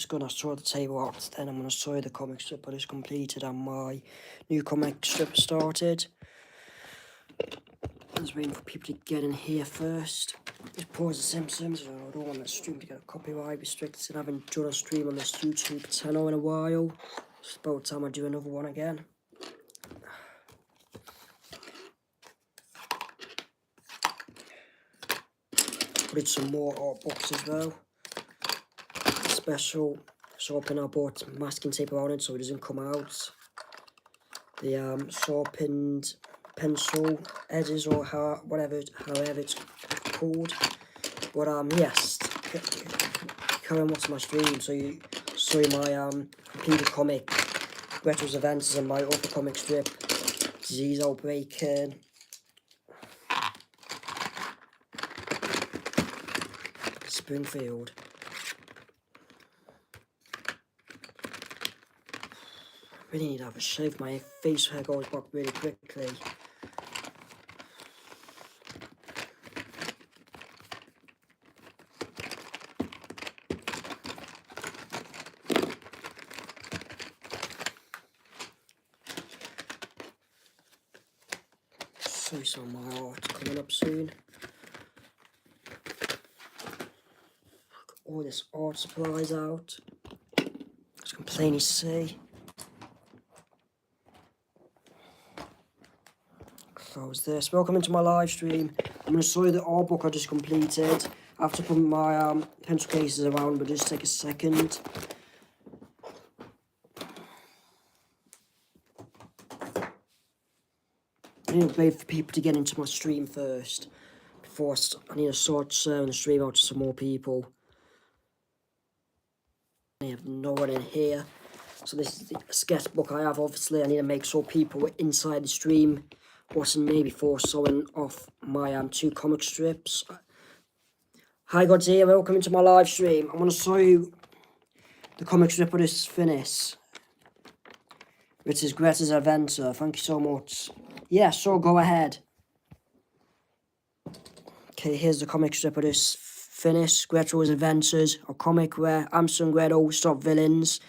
just going to sort the table out, then I'm going to show you the comic strip I just completed and my new comic strip started. I was waiting for people to get in here first. Just pause The Simpsons, I don't want the stream to get copyright restricted. I haven't done a stream on this YouTube channel in a while. It's about time I do another one again. Put in some more art books as well. Special sharpener, I bought masking tape around it so it doesn't come out. The sharpened pencil edges, or however it's called. But yes, carry on watching my stream so you saw my completed comic, Gretel's Adventures, and my other comic strip, Disease Outbreak, Springfield. Really need to have a shave. My face hair goes back really quickly. So some of my art coming up soon. All this art supplies out, as you can plainly see. Close this. Welcome into my live stream. I'm going to show you the art book I just completed. I have to put my pencil cases around, but just take a second. I need to wait for people to get into my stream first. Before I need to start sharing the stream out to some more people. I have no one in here. So this is the sketchbook I have. Obviously, I need to make sure people were inside the stream watching me before showing off my 2 comic strips. Hi Godzilla, welcome into my live stream. I'm going to show you the comic strip I just finished, which is Greta's Adventure. Thank you so much. Yeah, so go ahead. Okay, here's the comic strip I just finished, Greta's Adventures, a comic where Amster and Gretel stop villains.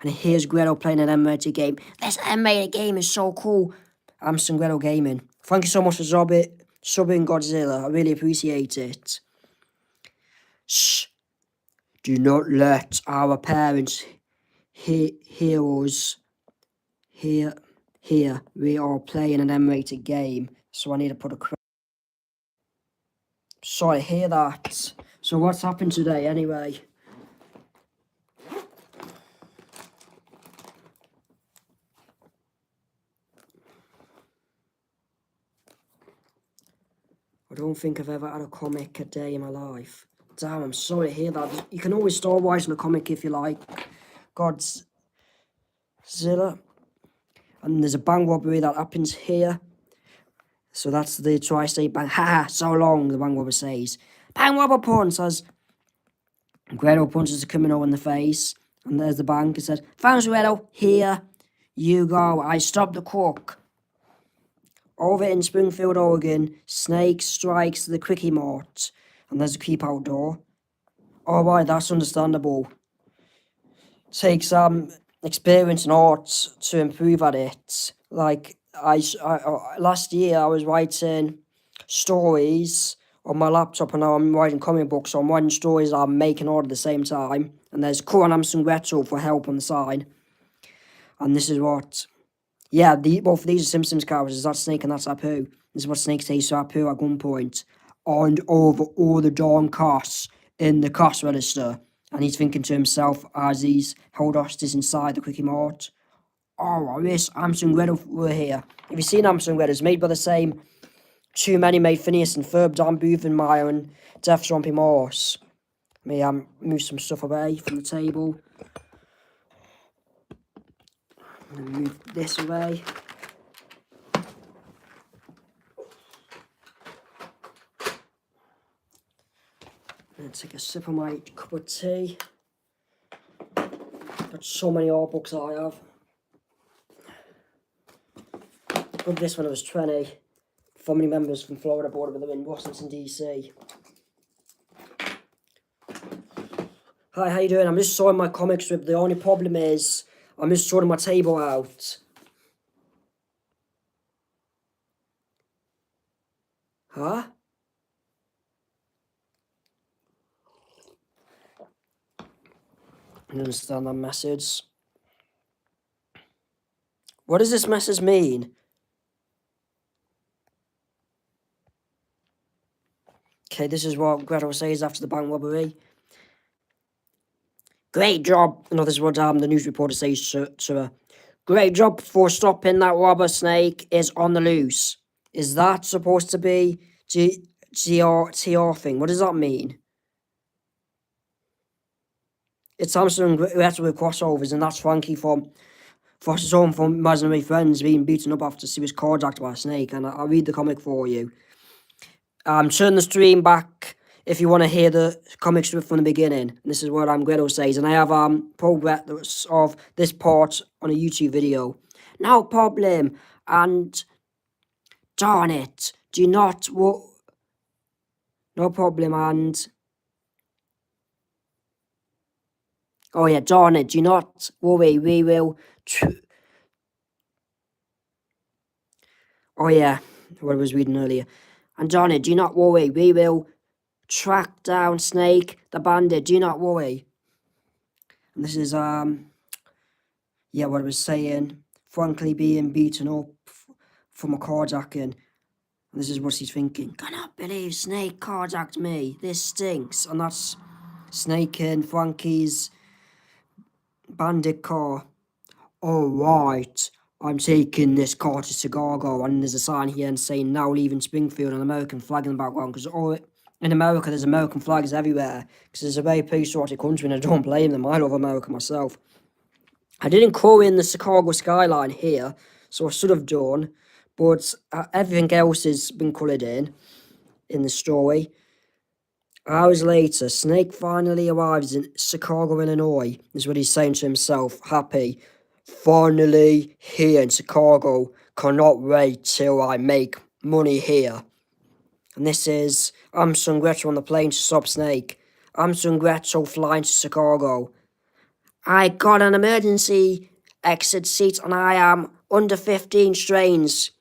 And here's Gretel playing an animated game. This animated game is so cool. Amster and Gretel Gaming. Thank you so much for subbing Godzilla. I really appreciate it. Shh. Do not let our parents hear us. Here, we are playing an animated game. So I need to put a... Sorry, hear that. So what's happened today anyway? I don't think I've ever had a comic a day in my life. Damn, I'm sorry to hear that. You can always start watching a comic if you like. Godzilla. And there's a bank robbery that happens here. So that's the tri-state bank. Ha! So long, the bank robber says. Bank robber punch, as Gretel punches the criminal in the face. And there's the bank. It says, thanks, Gretel. Here you go. I stopped the crook. Over in Springfield, Oregon, Snake strikes the Quickie Mart. And there's a keep outdoor. Alright, that's understandable. Takes experience and art to improve at it. Like, last year I was writing stories on my laptop, and now I'm writing comic books, so I'm writing stories that I'm making art at the same time. And there's Cool and Amster and Gretel for help on the side. And this is what... Yeah, both of these are Simpsons characters. That's Snake and that's Apu. This is what Snake says to Apu at one point. And over all the darn costs in the cost register. And he's thinking to himself as he's held hostage inside the Quickie Mart. Oh, I wish Amster and Gretel were here. Have you seen Amster and Gretel? It's made by the same two men who made Phineas and Ferb, Dan Buvenmire and Death Zombie Morse. Let me move some stuff away from the table. I'm going to move this away. I'm going to take a sip of my cup of tea. Got so many art books I have. But this when I was 20. Family members from Florida bought it with them in Washington, D.C. Hi, how you doing? I'm just sorting my comic strip. The only problem is I'm just sorting my table out. Huh? I don't understand that message. What does this message mean? Okay, this is what Gretel says after the bank robbery. Great job. No, this is what the news reporter says to her. Great job for stopping that robber. Snake is on the loose. Is that supposed to be TR thing? What does that mean? It's Hamster and Gretel with crossovers, and that's Frankie from Foster's Home from Imaginary Friends being beaten up after she was carjacked by a snake. And I'll read the comic for you. Turn the stream back if you want to hear the comic strip from the beginning. And this is what Gretel says. And I have progress of this part on a YouTube video. No problem. And darn it, do not no problem. And oh yeah, darn it, do not worry. We will. Oh yeah, what I was reading earlier. And darn it, do not worry. We will track down Snake the bandit. Do not worry. And this is yeah, what I was saying. Frankly, being beaten up from a carjacking. And this is what he's thinking. Cannot believe Snake carjacked me. This stinks. And that's Snake in Frankie's bandit car. All right, I'm taking this car to Chicago. And there's a sign here saying now leaving Springfield, an American flag in the background. Because in America, there's American flags everywhere. Because it's a very patriotic country, and I don't blame them. I love America myself. I didn't call in the Chicago skyline here, so I should have done, but everything else has been coloured in the story. Hours later, Snake finally arrives in Chicago, Illinois. This is what he's saying to himself, happy. Finally here in Chicago. Cannot wait till I make money here. And this is Hamster and Gretel on the plane to stop Snake. Hamster and Gretel flying to Chicago. I got an emergency exit seat and I am under 15 strains,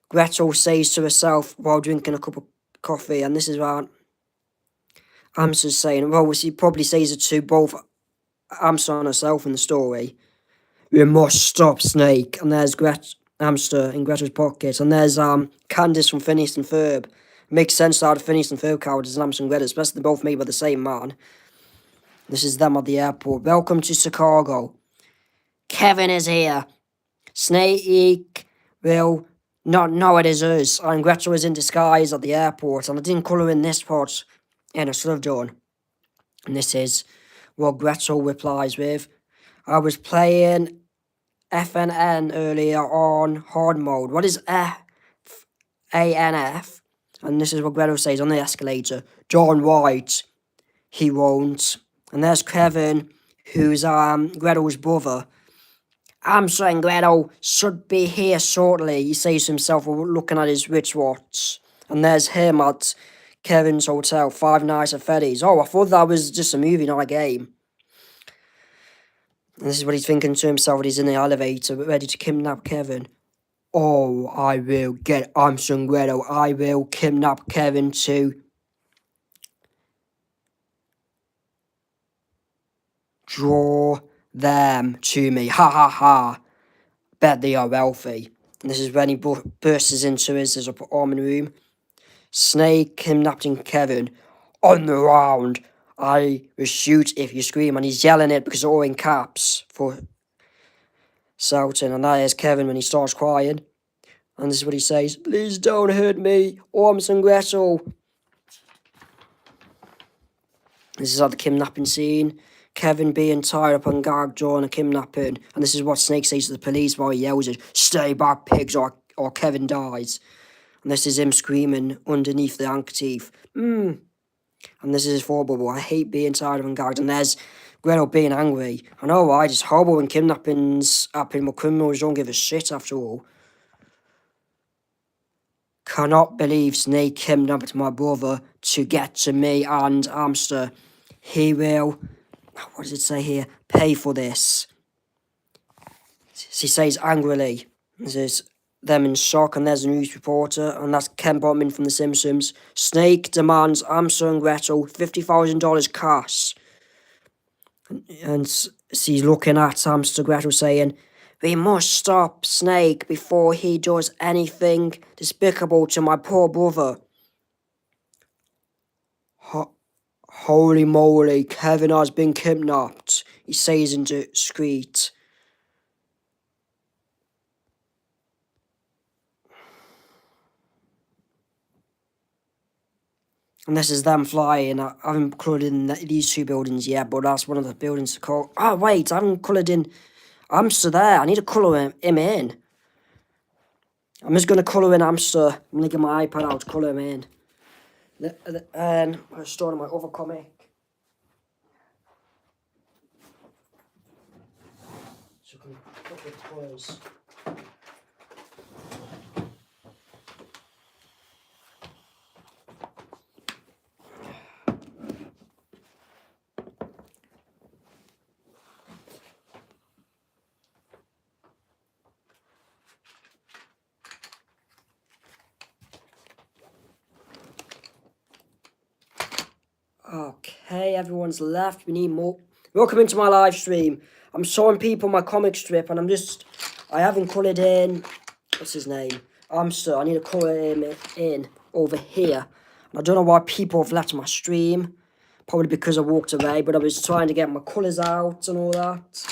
Gretel says to herself while drinking a cup of coffee. And this is what Hamster's saying. Well, she probably says it to both Hamster and herself in the story. We must stop Snake. And there's Hamster in Gretel's pocket. And there's Candice from Phineas and Ferb. It makes sense how the Phineas and Ferb characters and Hamster and Gretel, especially they're both made by the same man. This is them at the airport. Welcome to Chicago. Kevin is here. Snake will not know it is us. And Gretel is in disguise at the airport. And I didn't colour in this part. And I should have done. And this is what Gretel replies with. I was playing FNN earlier on hard mode. What is FANF? And this is what Gretel says on the escalator. John White. He won't. And there's Kevin, who's Gretel's brother. Hamster and Gretel should be here shortly, he says to himself while looking at his wristwatch. And there's him at Kevin's hotel, Five Nights at Freddy's. Oh, I thought that was just a movie, not a game. And this is what he's thinking to himself when he's in the elevator, ready to kidnap Kevin. Oh, I will get Hamster and Gretel. I will kidnap Kevin too. Draw them to me. Ha ha ha. Bet they are wealthy. And this is when he bursts into his apartment room. Snake kidnapping Kevin. On the ground. I will shoot if you scream. And he's yelling it because they're all in caps for shouting. And that is Kevin when he starts crying. And this is what he says. Please don't hurt me. Hamster and Gretel. This is at the kidnapping scene. Kevin being tied up and gagged during a kidnapping. And this is what Snake says to the police while he yells it. Stay back, pigs, or Kevin dies. And this is him screaming underneath the handkerchief. And this is his thought bubble. I hate being tied up and gagged. And there's Gretel being angry. I know, right? It's horrible when kidnappings happen, but criminals don't give a shit after all. Cannot believe Snake kidnapped my brother to get to me and Hamster. He will What does it say here? Pay for this. She says angrily. There's them in shock, and there's a news reporter, and that's Ken Botman from The Simpsons. Snake demands Amster and Gretel $50,000 cash. And she's looking at Amster Gretel saying, "We must stop Snake before he does anything despicable to my poor brother." Holy moly, Kevin has been kidnapped, he says into Screet. And this is them flying. I haven't coloured in these two buildings yet, but that's one of the buildings to call. Oh, wait, I haven't coloured in Amster there. I need to colour him in. I'm just going to colour in Amster. I'm going to get my iPad out to colour him in. And I'm storing my other comic. So I can put the colours. Okay, everyone's left. We need more. Welcome into my live stream. I'm showing people my comic strip, and I haven't coloured in, what's his name? Amster. I need to colour him in over here. And I don't know why people have left my stream. Probably because I walked away, but I was trying to get my colours out and all that.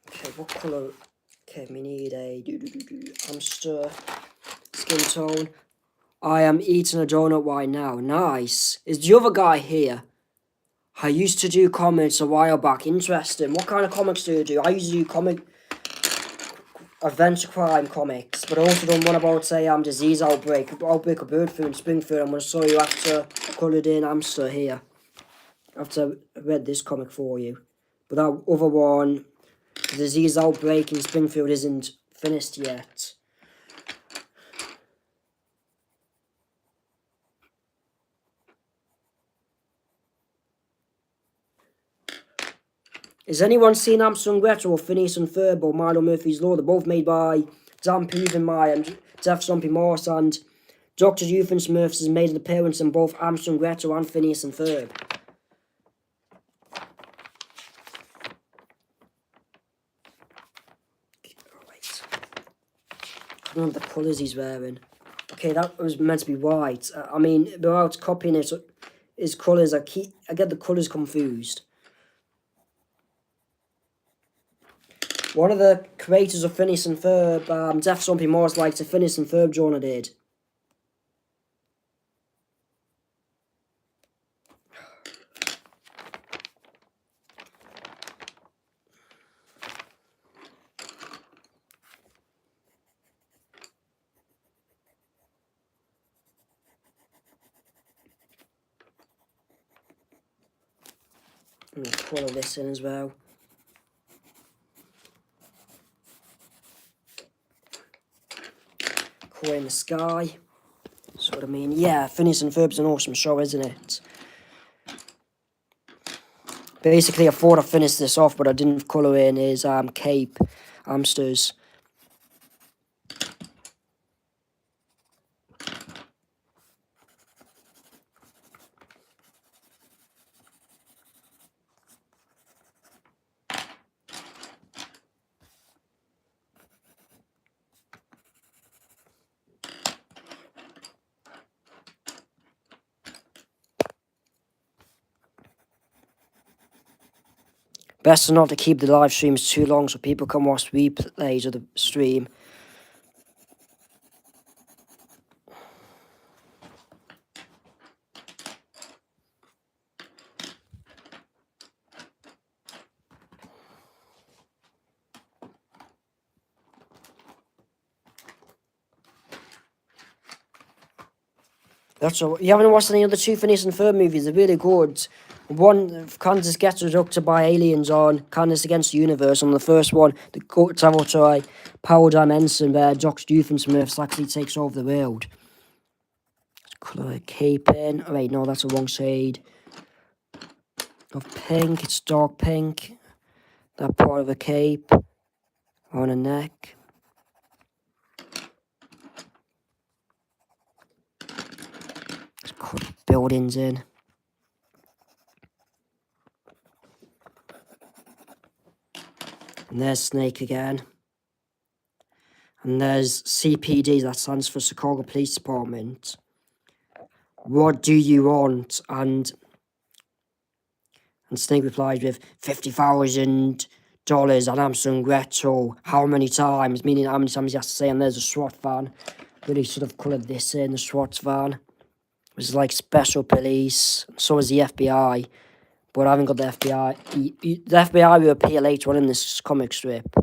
Okay, what colour? Okay, we need a Amster skin tone. I am eating a donut right now. Nice. Is the other guy here? I used to do comics a while back. Interesting. What kind of comics do you do? I used to do adventure crime comics, but I also done one about a disease outbreak of bird flu in Springfield. I'm going to show you after I coloured in Amster here. After I read this comic for you. But that other one, the disease outbreak in Springfield, isn't finished yet. Has anyone seen Amster and Gretel or Phineas and Ferb or Milo Murphy's Law? They're both made by Dan Pevenmire and Jeff Zombie Morse, and Dr. Doofenshmirtz has made an appearance in both Amster and Gretel and Phineas and Ferb. Right. I don't know the colours he's wearing. Okay, that was meant to be white. I mean, without copying his colours, I get the colours confused. One of the creators of Phineas and Ferb, Jeff Zombie Morse, liked a Phineas and Ferb Jonah did. I'm going to colour this in as well. Colour in the sky. That's what I mean. Yeah, Phineas and Ferb's an awesome show, isn't it? Basically, I thought I finished this off, but I didn't colour in his cape, Amster's. Best not to keep the live streams too long so people can watch replays of the stream. That's all. You haven't watched any of the two Phineas and Ferb movies? They're really good. One, Candace gets abducted by aliens on Candace Against the Universe. On the first one, they go travel to a power dimension where Dr. Doofenshmirtz actually takes over the world. Colour cape in. Oh, wait, no, that's the wrong shade. of pink. It's dark pink. That part of the cape on the neck. Let's put buildings in. And there's Snake again. And there's CPD, that stands for Chicago Police Department. What do you want? And Snake replies with $50,000 and Hansel and Gretel. How many times? Meaning how many times he has to say. And there's a SWAT van. Really should have coloured this in, the SWAT van. It was like special police. So is the FBI. But I haven't got the FBI. The FBI will appear later on in this comic strip.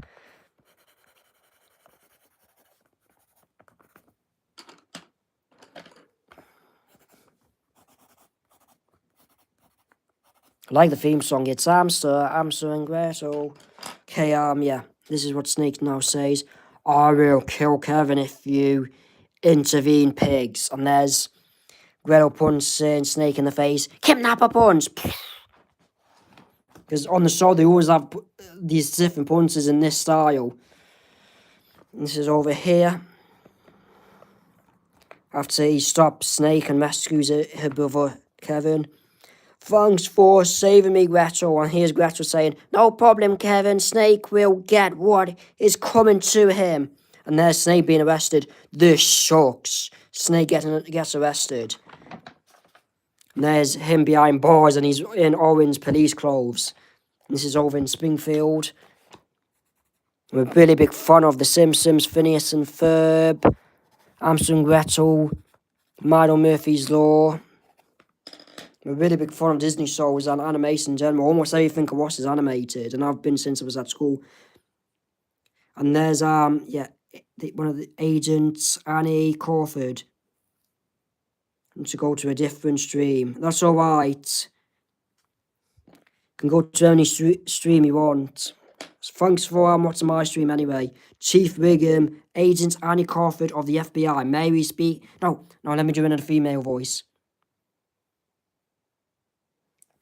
I like the theme song. It's Hamster and Gretel. Okay, yeah. This is what Snake now says. I will kill Kevin if you intervene, pigs. And there's Gretel punching Snake in the face. Kidnapper punch! Because on the show, they always have these different punches in this style. And this is over here. After he stops Snake and rescues her brother, Kevin. Thanks for saving me, Gretel. And here's Gretel saying, no problem, Kevin. Snake will get what is coming to him. And there's Snake being arrested. This sucks. Snake gets arrested. And there's him behind bars and he's in orange police clothes. And this is over in Springfield. I'm a really big fan of The Simpsons, Phineas and Ferb, Hansel and Gretel, Milo Murphy's Law. I'm a really big fan of Disney shows and animation in general. Almost everything I watch is animated, and I've been since I was at school. And there's one of the agents, Annie Crawford. And to go to a different stream. That's alright. You can go to any stream you want. So thanks for watching my stream anyway. Chief Wiggum, Agent Annie Crawford of the FBI. May we speak? No, let me do it in a female voice.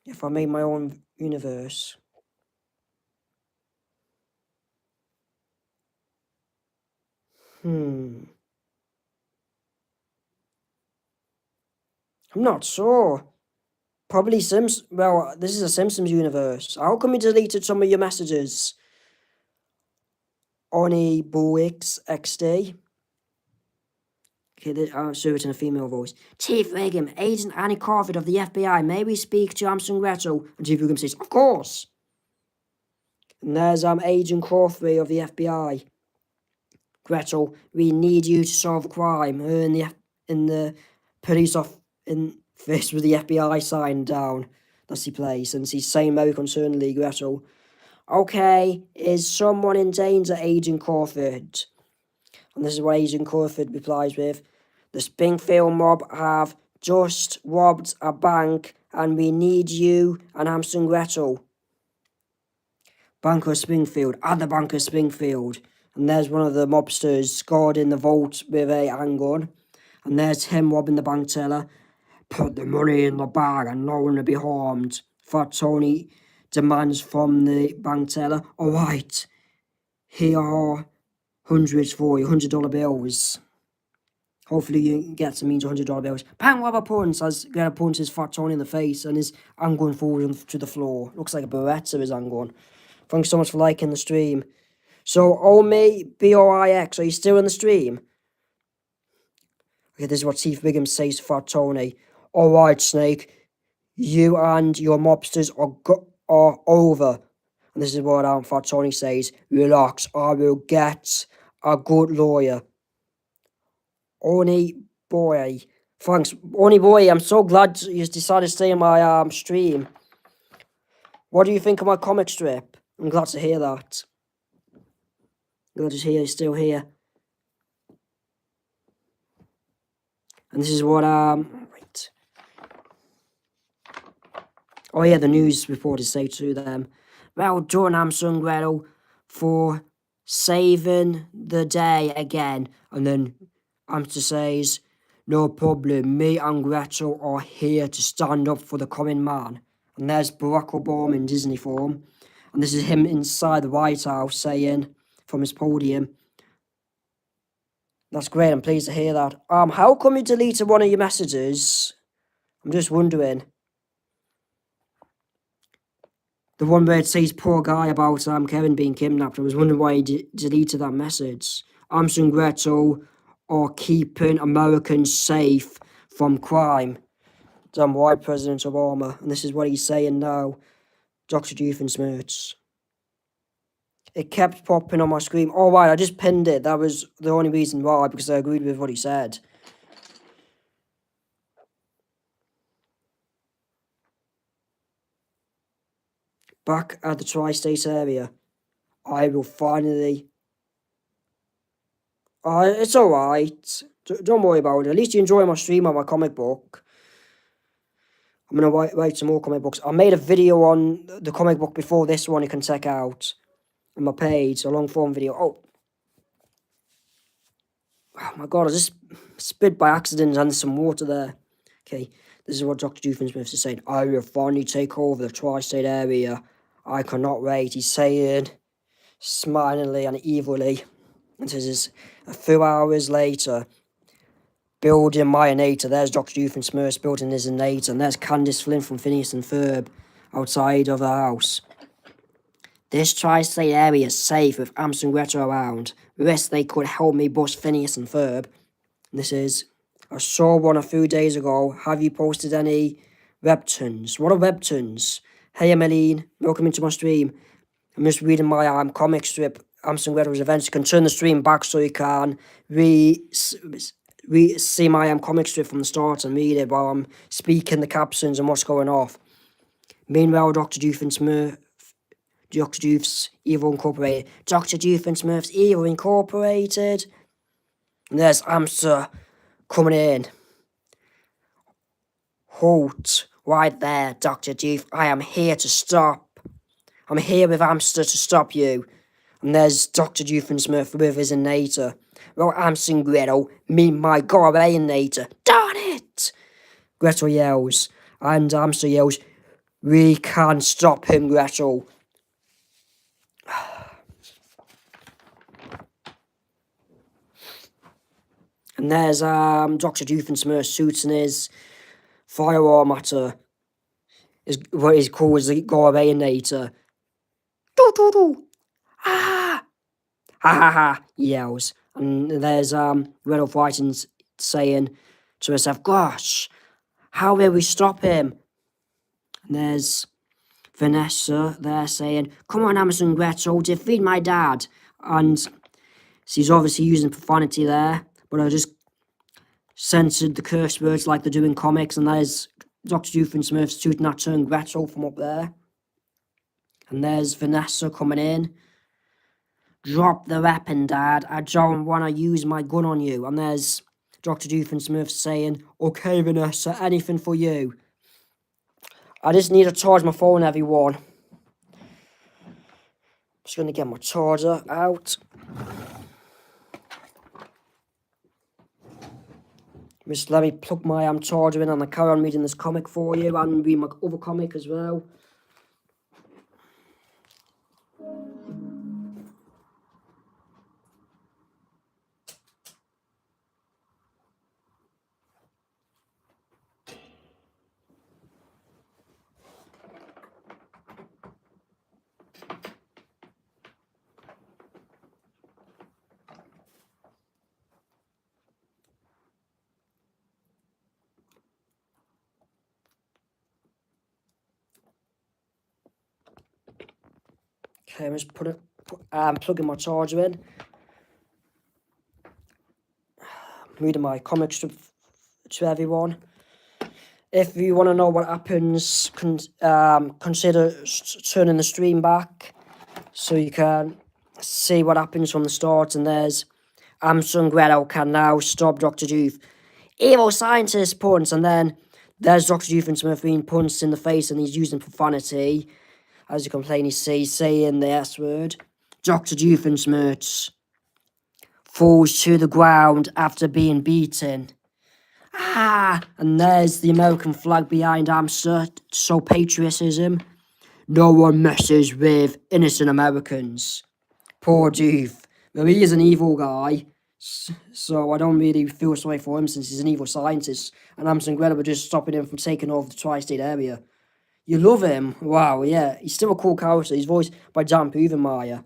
If I made my own universe. I'm not sure. Probably Sims. Well, this is a Simpsons universe. How come you deleted some of your messages? Oni Buix XD. Okay, I'll show it in a female voice. Chief Wiggum, Agent Annie Crawford of the FBI. May we speak to Hansel and Gretel? And Chief Wiggum says, of course. And there's Agent Crawford of the FBI. Gretel, we need you to solve crime. Her in the police office with the FBI sign down. That's the place. And she's saying very concernedly, Gretel. Okay, is someone in danger, Agent Crawford? And this is what Agent Crawford replies with. The Springfield mob have just robbed a bank and we need you and Hansel and Gretel. Bank of Springfield, at the Bank of Springfield. And there's one of the mobsters guarding the vault with a handgun. And there's him robbing the bank teller. Put the money in the bag and no one will be harmed. Fat Tony demands from the bank teller. Alright, here are hundreds for you, $100 bills. Hopefully you can get some $100 bills. Bang, robber punch as Gretel punches Fat Tony in the face and his handgun falls to the floor. Looks like a Beretta, his handgun. Thanks so much for liking the stream. So, Omi, B-O-I-X, are you still in the stream? Okay, this is what Chief Wiggum says to Fat Tony. Alright, Snake, you and your mobsters are over. And this is what Fat Tony says. Relax, I will get a good lawyer. Oni boy. Thanks. Oni boy, I'm so glad you decided to stay in my stream. What do you think of my comic strip? I'm glad to hear that. Glad to hear you're still here. And this is what right. Oh yeah, the news reporters say to them, well done, Hansel and Gretel, for saving the day again. And then Hamster says, no problem, me and Gretel are here to stand up for the common man. And there's Barack Obama in Disney form. And this is him inside the White House saying from his podium. That's great. I'm pleased to hear that. How come you deleted one of your messages? I'm just wondering. The one where it says poor guy about Kevin being kidnapped. I was wondering why he deleted that message. Amsung Gretel are keeping Americans safe from crime. Damn white President Obama. And this is what he's saying now. Dr. Doofenshmirtz. It kept popping on my screen. Oh, right, I just pinned it. That was the only reason why, because I agreed with what he said. Back at the tri-state area, I will finally... it's alright. Don't worry about it. At least you enjoy my stream on my comic book. I'm going to write some more comic books. I made a video on the comic book before this one you can check out on my page, a long form video. Oh my god, I just spit by accident and there's some water there. Okay, this is what Dr. Doofenshmirtz is saying. I will finally take over the tri-state area. I cannot wait, he's saying, smilingly and evilly. And this is a few hours later. Building my Nater. There's Dr. Doofenshmirtz building his Nater. And there's Candice Flynn from Phineas and Ferb outside of the house. This tri-state area is safe with Amps and Gretel around. Wish they could help me bust Phineas and Ferb. This is... I saw one a few days ago. Have you posted any webtoons? What are webtoons? Hey Emmeline, welcome into my stream. I'm just reading my comic strip, Amps and Gretel's Adventure. You can turn the stream back so you can see my comic strip from the start and read it while I'm speaking the captions and what's going off. Meanwhile, Dr. Doofenshmirtz, Dr. Doof's Evil Incorporated. Dr. Doofenshmirtz Evil Incorporated. And there's Amster coming in. Halt. Right there, Dr. Doof. I am here to stop. I'm here with Amster to stop you. And there's Dr. Doofenshmirtz with his Nater. Well, Amster and Gretel, meet my go away Nater. Darn it! Gretel yells. And Amster yells, we can stop him, Gretel. And there's Dr. Doofenshmirtz shooting his firearm at what he's called as the Go-Away-Nator. Do-do-do! Ah! Ha ha ha! He yells. And there's Gretel fighting, saying to herself, gosh, how will we stop him? And there's Vanessa there saying, come on, Amazon Gretel, defeat my dad. And she's obviously using profanity there, but I just censored the curse words like they do in comics. And there's Dr. Doofenshmirtz shooting at her and Gretel from up there. And there's Vanessa coming in. Drop the weapon, Dad. I don't want to use my gun on you. And there's Dr. Doofenshmirtz saying, okay, Vanessa, anything for you. I just need to charge my phone, everyone. Just going to get my charger out. Just let me plug my charger in and I carry on reading this comic for you and read my other comic as well. Okay, I'm just plugging my charger in. Reading my comic strip to everyone. If you want to know what happens, consider turning the stream back so you can see what happens from the start. And there's Amster and Gretel can now stop Dr. Doof. Evil scientist punch. And then there's Dr. Doofenshmirtz being punched in the face and he's using profanity. As you can plainly see, saying the S word. Dr. Doofenshmirtz falls to the ground after being beaten. Ah, and there's the American flag behind Amster. So patriotism. No one messes with innocent Americans. Poor Doof. Well, he is an evil guy, so I don't really feel sorry for him since he's an evil scientist, and Amson Greta were just stopping him from taking over the tri-state area. You love him? Wow, yeah. He's still a cool character. He's voiced by Dan Puvenmeyer.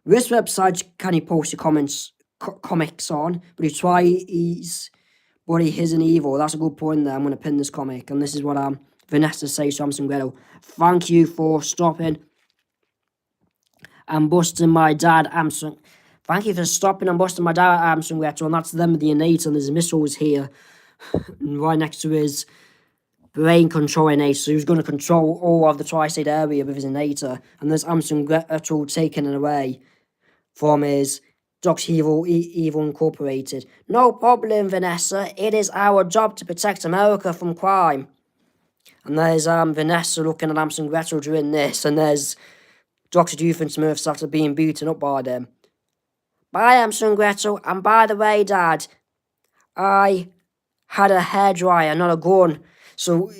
Which website can he post your comics on? But he isn't evil. That's a good point there. I'm going to pin this comic. And this is what Vanessa says to Amson Gretel. Thank you for stopping and busting my dad, Amson. Thank you for stopping and busting my dad, Amson Gretel. And that's them with the innate. And there's missiles here. right next to his brain control innator. So he was going to control all of the tri-state area with his innator. And there's Amson Gretel taking it away from his Dr. Evil Incorporated. No problem, Vanessa. It is our job to protect America from crime. And there's Vanessa looking at Amson Gretel doing this. And there's Dr. Doofenshmirtz after being beaten up by them. Bye, Amson Gretel. And by the way, Dad, I had a hairdryer, not a gun. So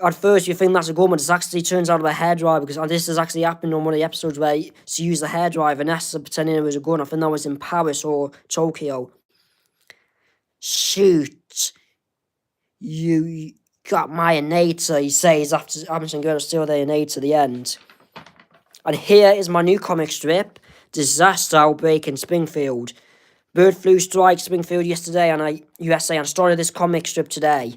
at first you think that's a gun, but it actually turns out to be a hairdryer, because this has actually happened on one of the episodes where she used a hairdryer, Vanessa pretending it was a gun. I think that was in Paris or Tokyo. Shoot. You got my innator, he says after Amson Gretel steal their innator at the end. And here is my new comic strip, Disaster Outbreak in Springfield. Bird flu strike Springfield yesterday, and USA, and I started this comic strip today.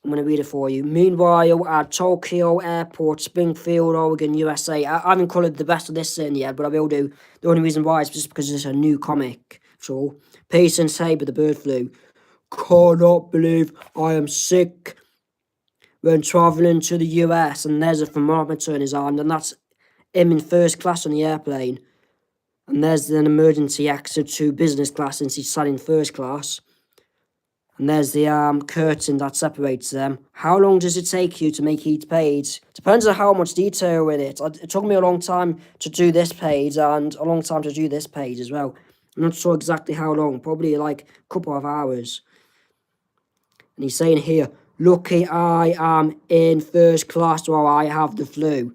I'm going to read it for you. Meanwhile, at Tokyo Airport, Springfield, Oregon, USA. I haven't coloured the rest of this in yet, but I will do. The only reason why is just because it's a new comic. So, patients say with the bird flu. Cannot believe I am sick when travelling to the US. And there's a thermometer in his arm, and that's him in first class on the airplane. And there's an emergency exit to business class since he's sat in first class. And there's the curtain that separates them. How long does it take you to make each page? Depends on how much detail in it. It took me a long time to do this page and a long time to do this page as well. I'm not sure exactly how long. Probably like a couple of hours. And he's saying here, lucky I am in first class while I have the flu.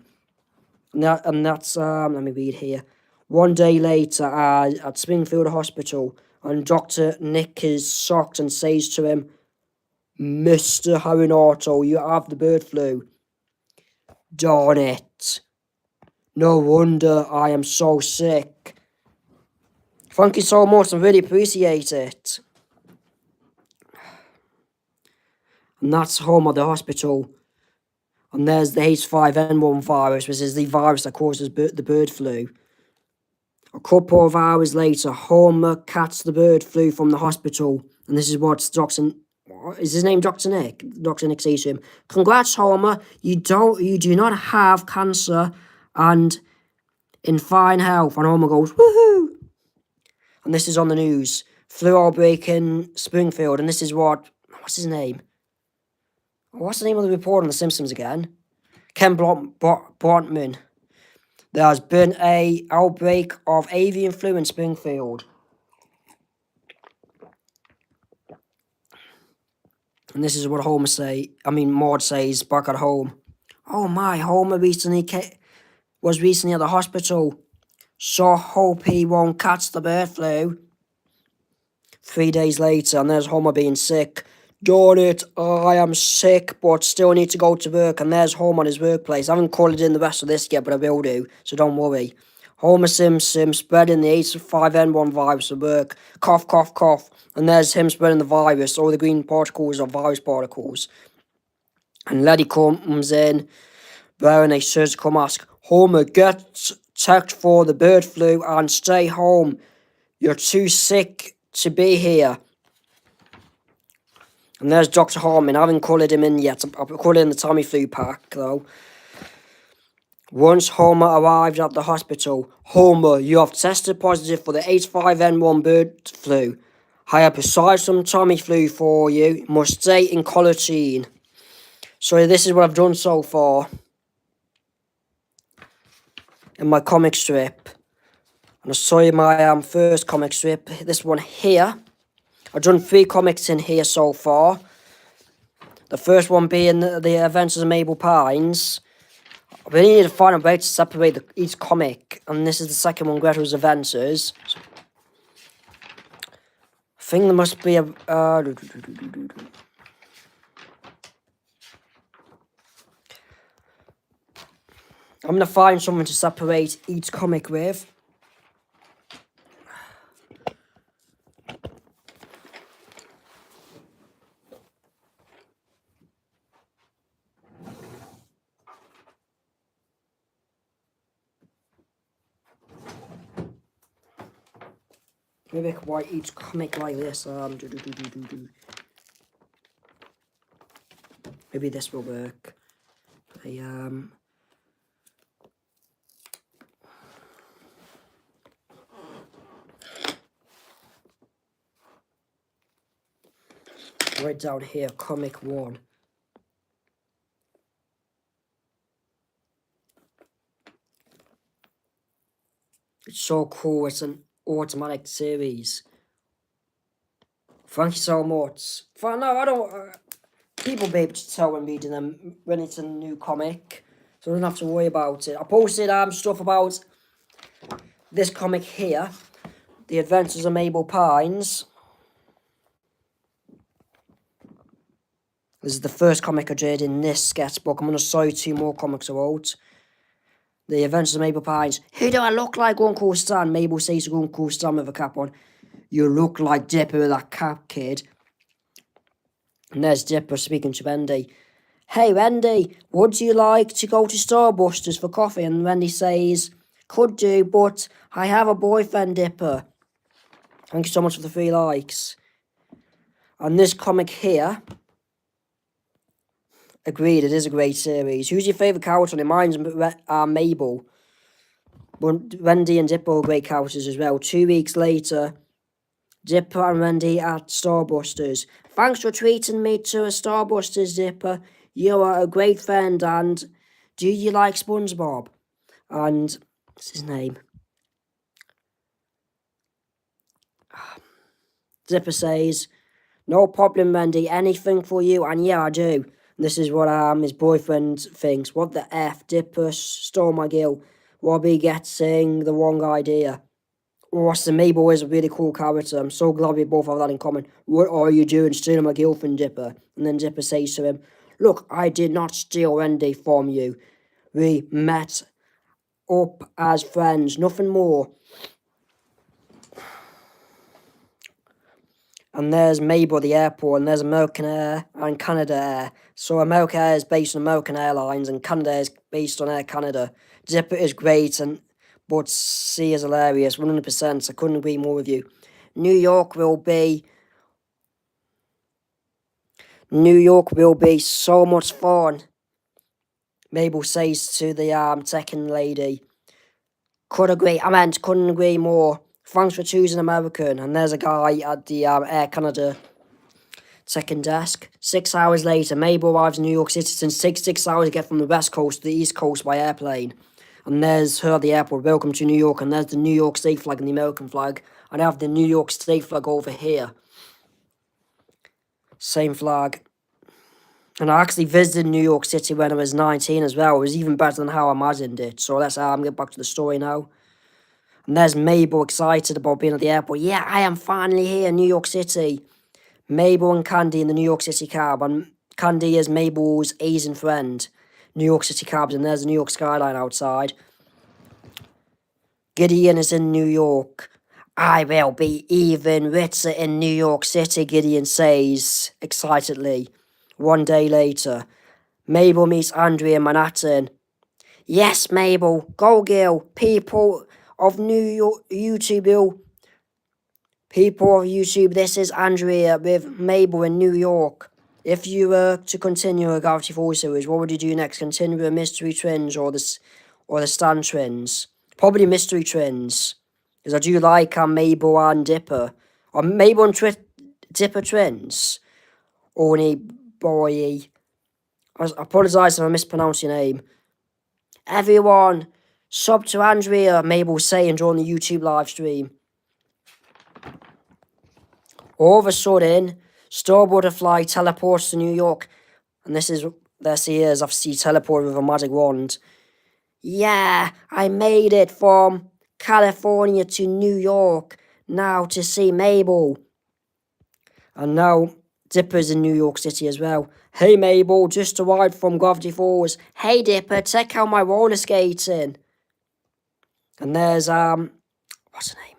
And that's, let me read here. One day later at Springfield Hospital, and Dr. Nick is shocked and says to him, Mr. Harinato, you have the bird flu. Darn it. No wonder I am so sick. Thank you so much, I really appreciate it. And that's home at the hospital. And there's the H5N1 virus, which is the virus that causes the bird flu. A couple of hours later, Homer catches the bird flu from the hospital. And this is what is his name Dr. Nick? Dr. Nick says to him, Congrats, Homer. You do not have cancer and in fine health. And Homer goes, woohoo! And this is on the news. Flu outbreak in Springfield. And this is what's his name? What's the name of the reporter on The Simpsons again? Ken Brontman. There has been an outbreak of avian flu in Springfield. And this is what Maude says back at home. Oh my, Homer was recently at the hospital. So hope he won't catch the bird flu. 3 days later, and there's Homer being sick. Darn it, I am sick, but still need to go to work. And there's Homer at his workplace. I haven't called in the rest of this yet, but I will do, so don't worry. Homer Simpson spreading the H5N1 virus at work. Cough, cough, cough. And there's him spreading the virus. All the green particles are virus particles. And Letty comes in, wearing a surgical mask. Homer, get checked for the bird flu and stay home. You're too sick to be here. And there's Dr. Harmon. I haven't coloured him in yet. I'll colour in the Tamiflu pack, though. Once Homer arrived at the hospital, Homer, you have tested positive for the H5N1 bird flu. I have prescribed some Tamiflu for you. You must stay in quarantine. So this is what I've done so far. in my comic strip. And I'll show you my first comic strip, this one here. I've done 3 comics in here so far. The first one being the Adventures of Mabel Pines. We need to find a way to separate each comic. And this is the second one, Gretel's Adventures. I think there must be a... I'm going to find something to separate each comic with. Maybe I could write each comic like this. Maybe this will work. Right down here, comic 1. It's so cool. It's an automatic series. Thank you so much. No, I don't... people be able to tell when reading them when it's a new comic. So I don't have to worry about it. I posted stuff about this comic here. The Adventures of Mabel Pines. This is the first comic I did in this sketchbook. I'm going to show you 2 more comics I wrote. The Adventures of Mabel Pines. Who do I look like, Uncle Stan? Mabel says to Uncle Stan with a cap on. You look like Dipper with that cap, kid. And there's Dipper speaking to Wendy. Hey, Wendy, would you like to go to Starbusters for coffee? And Wendy says, could do, but I have a boyfriend, Dipper. Thank you so much for the 3 likes. And this comic here... Agreed, it is a great series. Who's your favourite character? And mine's Mabel. But Wendy and Dipper are great characters as well. 2 weeks later, Dipper and Wendy at Starbusters. Thanks for treating me to a Starbusters, Dipper. You are a great friend, and do you like SpongeBob? And what's his name? Dipper says, no problem, Wendy. Anything for you, and yeah, I do. This is what his boyfriend thinks. What the F? Dipper stole my girl. Robbie getting the wrong idea. Austin Mabel is a really cool character. I'm so glad we both have that in common. What are you doing stealing my girlfriend, Dipper? And then Dipper says to him, look, I did not steal Wendy from you. We met up as friends, nothing more. And there's Mabel at the airport, and there's American Air and Canada Air. So American Air is based on American Airlines, and Canada is based on Air Canada. Dipper is great, but C is hilarious, 100%. I couldn't agree more with you. New York will be so much fun. Mabel says to the second lady. Couldn't agree more. Thanks for choosing American. And there's a guy at the Air Canada second desk. 6 hours later, Mabel arrives in New York City. Since it takes 6 hours to get from the west coast to the east coast by airplane. And there's her at the airport. Welcome to New York. And there's the New York state flag and the American flag. And I have the New York state flag over here. Same flag. And I actually visited New York City when I was 19 as well. It was even better than how I imagined it. So let's get back to the story now. And there's Mabel excited about being at the airport. Yeah, I am finally here in New York City. Mabel and Candy in the New York City cab. And Candy is Mabel's Asian friend. New York City cabs. And there's the New York skyline outside. Gideon is in New York. I will be even richer in New York City, Gideon says excitedly. 1 day later, Mabel meets Andrea in Manhattan. Yes, Mabel. Go, girl. People of New York, YouTube. People of YouTube, this is Andrea with Mabel in New York. If you were to continue a Gravity Falls series, what would you do next? Continue with Mystery Twins or the Stan Twins? Probably Mystery Twins. Because I do like Mabel and Dipper. Or Mabel and Dipper Twins. Only boy. I apologise if I mispronounced your name. Everyone, Sub to Andrea, Mabel saying during the YouTube live stream. All of a sudden, Star Butterfly teleports to New York. And there she is, obviously teleported with a magic wand. Yeah, I made it from California to New York now to see Mabel. And now Dipper's in New York City as well. Hey Mabel, just arrived from Gravity Falls. Hey Dipper, check out my roller skating. And there's what's her name?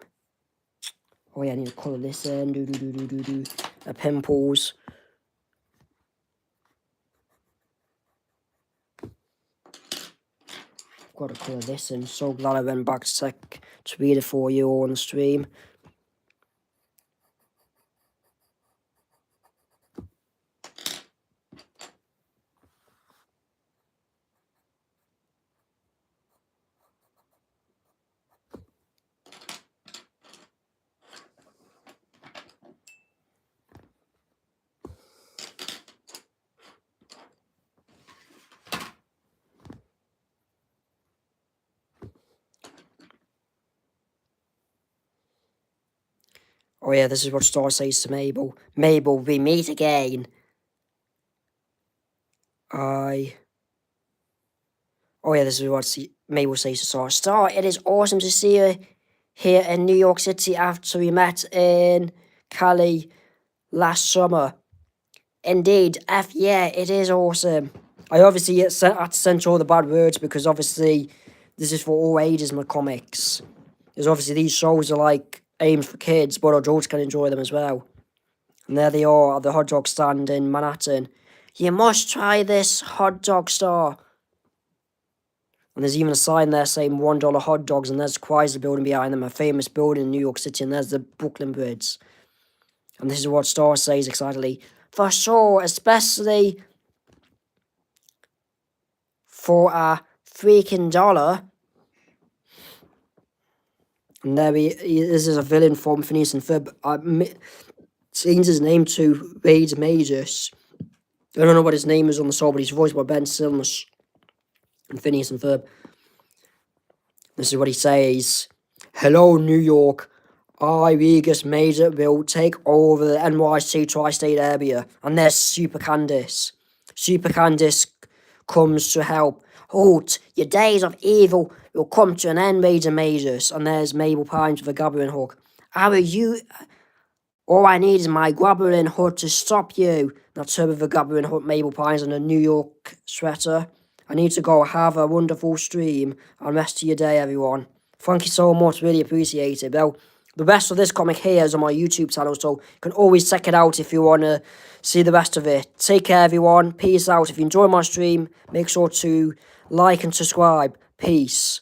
Oh yeah, I need to colour this in. Pimples. Got to colour this in. So glad I went back to read it for you all on the stream. Oh yeah, this is what Star says to Mabel. Mabel, we meet again. Oh yeah, this is what Mabel says to Star. Star, it is awesome to see you here in New York City after we met in Cali last summer. Indeed, yeah, it is awesome. I obviously had to censor all the bad words because obviously this is for all ages in the comics. Because obviously these shows are like aimed for kids, but adults can enjoy them as well. And there they are at the hot dog stand in Manhattan. You must try this hot dog Star. And there's even a sign there saying $1 hot dogs, and there's Chrysler building behind them, a famous building in New York City, and there's the Brooklyn Bridge. And this is what Star says excitedly. For sure, especially for a freaking $1. And there this is a villain from Phineas and Ferb. Changed his name to Wade Majors. I don't know what his name is on the show, but he's voiced by Ben Stiller and Phineas and Ferb. This is what he says. Hello, New York. I, Regis Major, will take over the NYC tri-state area. And there's Super Candice. Super Candice comes to help. Halt, your days of evil will come to an end, Major Majors. And there's Mabel Pines with a gathering hook. All I need is my gathering hook to stop you. That's her with a gathering hook, Mabel Pines, and a New York sweater. I need to go. Have a wonderful stream and rest of your day, everyone. Thank you so much. Really appreciate it. Well, the rest of this comic here is on my YouTube channel, so you can always check it out if you want to see the rest of it. Take care, everyone. Peace out. If you enjoy my stream, make sure to like and subscribe. Peace.